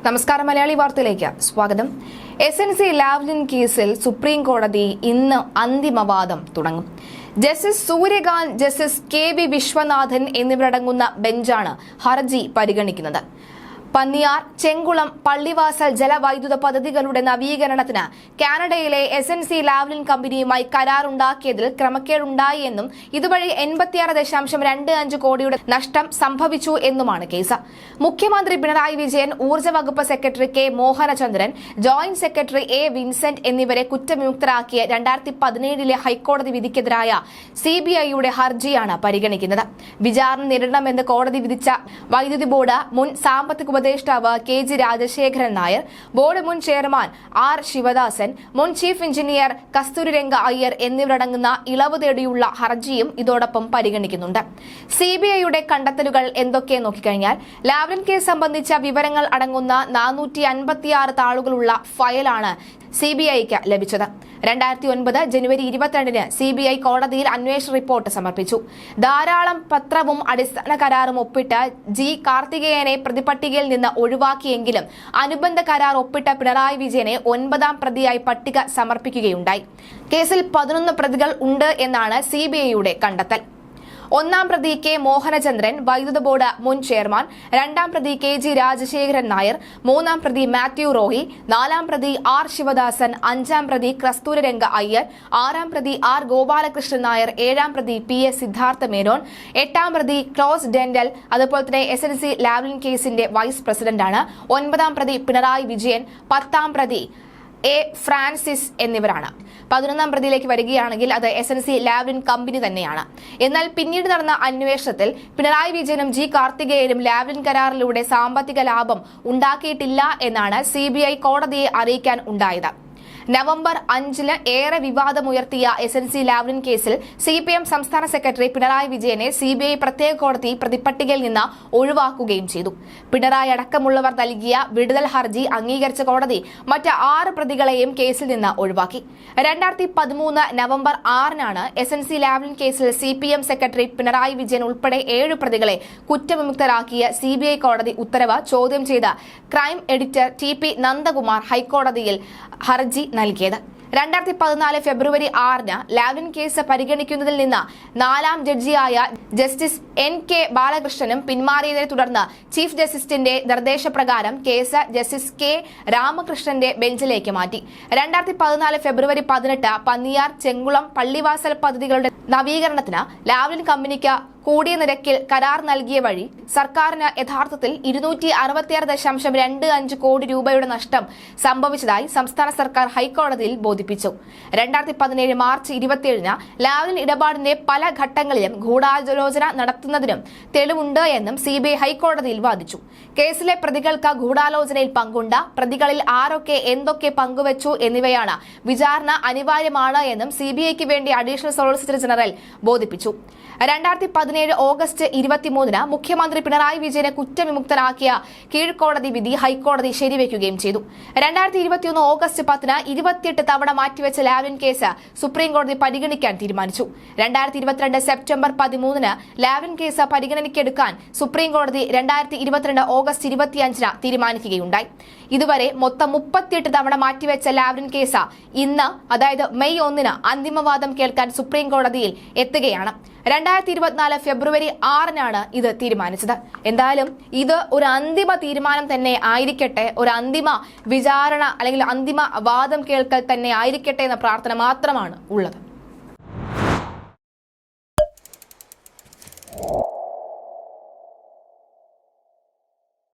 നമസ്കാരം, മലയാളി വാർത്തയിലേക്ക് സ്വാഗതം. SNC ലാവ്ലിൻ കേസിൽ സുപ്രീം കോടതി ഇന്ന് അന്തിമവാദം തുടങ്ങും. Justice Suryakant, justice KV Viswanathan എന്നിവരടങ്ങുന്ന ബെഞ്ചാണ് ഹർജി പരിഗണിക്കുന്നത്. പന്നിയാർ, ചെങ്കുളം, പള്ളിവാസൽ ജലവൈദ്യുത പദ്ധതികളുടെ നവീകരണത്തിന് കാനഡയിലെ SNC ലാവ്ലിൻ കമ്പനിയുമായി കരാറുണ്ടാക്കിയതിൽ ക്രമക്കേടുണ്ടായി എന്നും ഇതുവഴി 86.25 കോടിയുടെ നഷ്ടം സംഭവിച്ചു എന്നുമാണ് കേസ്. മുഖ്യമന്ത്രി പിണറായി വിജയൻ, ഊർജ്ജ വകുപ്പ് secretary K Mohanachandran, joint secretary A Vincent എന്നിവരെ കുറ്റവിമുക്തരാക്കിയ 2017 ഹൈക്കോടതി വിധിക്കെതിരായ CBIയുടെ ഹർജിയാണ് പരിഗണിക്കുന്നത്. വിചാരണ നേരിടണമെന്ന് കോടതി വിധിച്ച വൈദ്യുതി ബോർഡ് മുൻ സാമ്പത്തിക ഉപദേഷ്ടാവ് KG രാജശേഖരൻ നായർ, ബോർഡ് മുൻ ചെയർമാൻ R ശിവദാസൻ, മുൻ ചീഫ് എഞ്ചിനീയർ കസ്തൂരിരംഗ അയ്യർ എന്നിവരടങ്ങുന്ന ഇളവ് തേടിയുള്ള ഹർജിയും ഇതോടൊപ്പം പരിഗണിക്കുന്നുണ്ട്. CBIയുടെ കണ്ടെത്തലുകൾ എന്തൊക്കെ നോക്കിക്കഴിഞ്ഞാൽ, ലാവ്ലിൻ കേസ് സംബന്ധിച്ച വിവരങ്ങൾ അടങ്ങുന്ന 456 താളുകളുള്ള ഫയലാണ് CBIക്ക് ലഭിച്ചത്. 2009 ജനുവരി 22 CBI കോടതിയിൽ അന്വേഷണ റിപ്പോർട്ട് സമർപ്പിച്ചു. ധാരാളം പത്രവും അടിസ്ഥാന കരാറും ഒപ്പിട്ട് G കാർത്തികേയനെ പ്രതിപട്ടികയിൽ നിന്ന് ഒഴിവാക്കിയെങ്കിലും അനുബന്ധ കരാർ ഒപ്പിട്ട പിണറായി വിജയനെ 9ാം പ്രതിയായി പട്ടിക സമർപ്പിക്കുകയുണ്ടായി. കേസിൽ 11 പ്രതികൾ ഉണ്ട് എന്നാണ് CBIയുടെ കണ്ടെത്തൽ. 1ാം പ്രതി K മോഹനചന്ദ്രൻ, വൈദ്യുത ബോർഡ് മുൻ ചെയർമാൻ; 2ാം പ്രതി KG രാജശേഖരൻ നായർ; 3ാം പ്രതി മാത്യു റോഹി; 4ാം പ്രതി R ശിവദാസൻ; 5ാം പ്രതി കസ്തൂരിരംഗ അയ്യർ; 6ാം പ്രതി R ഗോപാലകൃഷ്ണൻ നായർ; 7ാം പ്രതി PS സിദ്ധാർത്ഥ മേനോൻ; 8ാം പ്രതി ക്ലോസ് ഡെന്റൽ, അതുപോലെ തന്നെ SNC ലാവ്ലിൻ കേസിന്റെ വൈസ് പ്രസിഡന്റാണ്; 9ാം പ്രതി പിണറായി വിജയൻ; 10ാം പ്രതി A ഫ്രാൻസിസ് എന്നിവരാണ്. 11ാം പ്രതിയിലേക്ക് വരികയാണെങ്കിൽ അത് SNC ലാവ്ലിൻ കമ്പനി തന്നെയാണ്. എന്നാൽ പിന്നീട് നടന്ന അന്വേഷണത്തിൽ പിണറായി വിജയനും G കാർത്തികേയനും ലാവ്ലിൻ കരാറിലൂടെ സാമ്പത്തിക ലാഭം ഉണ്ടാക്കിയിട്ടില്ല എന്നാണ് CBI കോടതിയെ അറിയിക്കാൻ ഉണ്ടായത്. നവംബർ 5 ഏറെ വിവാദമുയർത്തിയ SNC ലാവ്ലിൻ കേസിൽ CPM സംസ്ഥാന സെക്രട്ടറി പിണറായി വിജയനെ CBI പ്രത്യേക കോടതി പ്രതിപട്ടികയിൽ നിന്ന് ഒഴിവാക്കുകയും ചെയ്തു. പിണറായി അടക്കമുള്ളവർ നൽകിയ വിടുതൽ ഹർജി അംഗീകരിച്ച കോടതി മറ്റ് 6 പ്രതികളെയും കേസിൽ നിന്ന് ഒഴിവാക്കി. 2013 നവംബർ 6 SNC ലാവ്ലിൻ കേസിൽ CPM സെക്രട്ടറി പിണറായി വിജയൻ ഉൾപ്പെടെ 7 പ്രതികളെ കുറ്റവിമുക്തരാക്കിയ CBI കോടതി ഉത്തരവ് ചോദ്യം ചെയ്ത ക്രൈം എഡിറ്റർ TP നന്ദകുമാർ ഹൈക്കോടതിയിൽ ഹർജി നൽകിയത്. 2014 ഫെബ്രുവരി 6 ലാവ്ലിൻ കേസ് പരിഗണിക്കുന്നതിൽ നിന്ന് 4ാം ജഡ്ജിയായ ജസ്റ്റിസ് NK ബാലകൃഷ്ണനും പിന്മാറിയതിനെ തുടർന്ന് ചീഫ് ജസ്റ്റിസിന്റെ നിർദ്ദേശപ്രകാരം കേസ് ജസ്റ്റിസ് K രാമകൃഷ്ണന്റെ ബെഞ്ചിലേക്ക് മാറ്റി. 2014 ഫെബ്രുവരി 18 പന്നിയാർ, ചെങ്കുളം, പള്ളിവാസൽ പദ്ധതികളുടെ നവീകരണത്തിന് ലാവ്ലിൻ കമ്പനിക്ക് കൂടിയ നിരക്കിൽ കരാർ നൽകിയ വഴി സർക്കാരിന് യഥാർത്ഥത്തിൽ 266.25 കോടി രൂപയുടെ നഷ്ടം സംഭവിച്ചതായി സംസ്ഥാന സർക്കാർ ഹൈക്കോടതിയിൽ ബോധിപ്പിച്ചു. 2017 മാർച്ച് 27 ലാവ്ലിൻ ഇടപാടിന്റെ പല ഘട്ടങ്ങളിലും ഗൂഢാലോചന നടത്തുന്നതിനും തെളിവുണ്ട് എന്നും CBI ഹൈക്കോടതിയിൽ വാദിച്ചു. കേസിലെ പ്രതികൾക്ക് ഗൂഢാലോചനയിൽ പങ്കുണ്ട്, പ്രതികളിൽ ആരൊക്കെ എന്തൊക്കെ പങ്കുവച്ചു എന്നിവയാണ് വിചാരണ അനിവാര്യമാണ് എന്നും CBIക്ക് വേണ്ടി അഡീഷണൽ സോളിസിറ്റർ ജനറൽ ബോധിപ്പിച്ചു. 2017 ഓഗസ്റ്റ് 23 മുഖ്യമന്ത്രി പിണറായി വിജയനെ കുറ്റവിമുക്തനാക്കിയ കീഴ്ക്കോടതി വിധി ഹൈക്കോടതി ശരിവെക്കുകയും ചെയ്തു. 2021 ഓഗസ്റ്റ് 10 28 തവണ മാറ്റിവെച്ച ലാവ്ലിൻ കേസ് സുപ്രീം കോടതി പരിഗണിക്കാൻ തീരുമാനിച്ചു. 2022 സെപ്റ്റംബർ 13 ലാവ്ലിൻ കേസ് പരിഗണനയ്ക്കെടുക്കാൻ സുപ്രീം കോടതി 2022 ഓഗസ്റ്റ് 25 തീരുമാനിക്കുകയുണ്ടായി. ഇതുവരെ മൊത്തം 38 തവണ മാറ്റിവെച്ച ലാവ്ലിൻ കേസ് ഇന്ന്, അതായത് മെയ് 1 അന്തിമവാദം കേൾക്കാൻ സുപ്രീം കോടതിയിൽ എത്തുകയാണ്. 2024 ഫെബ്രുവരി 6 ഇത് തീരുമാനിച്ചത്. എന്തായാലും ഇത് ഒരു അന്തിമ തീരുമാനം തന്നെ ആയിരിക്കട്ടെ, ഒരു അന്തിമ വിചാരണ അല്ലെങ്കിൽ അന്തിമ വാദം കേൾക്കൽ തന്നെ ആയിരിക്കട്ടെ എന്ന പ്രാർത്ഥന മാത്രമാണ് ഉള്ളത്.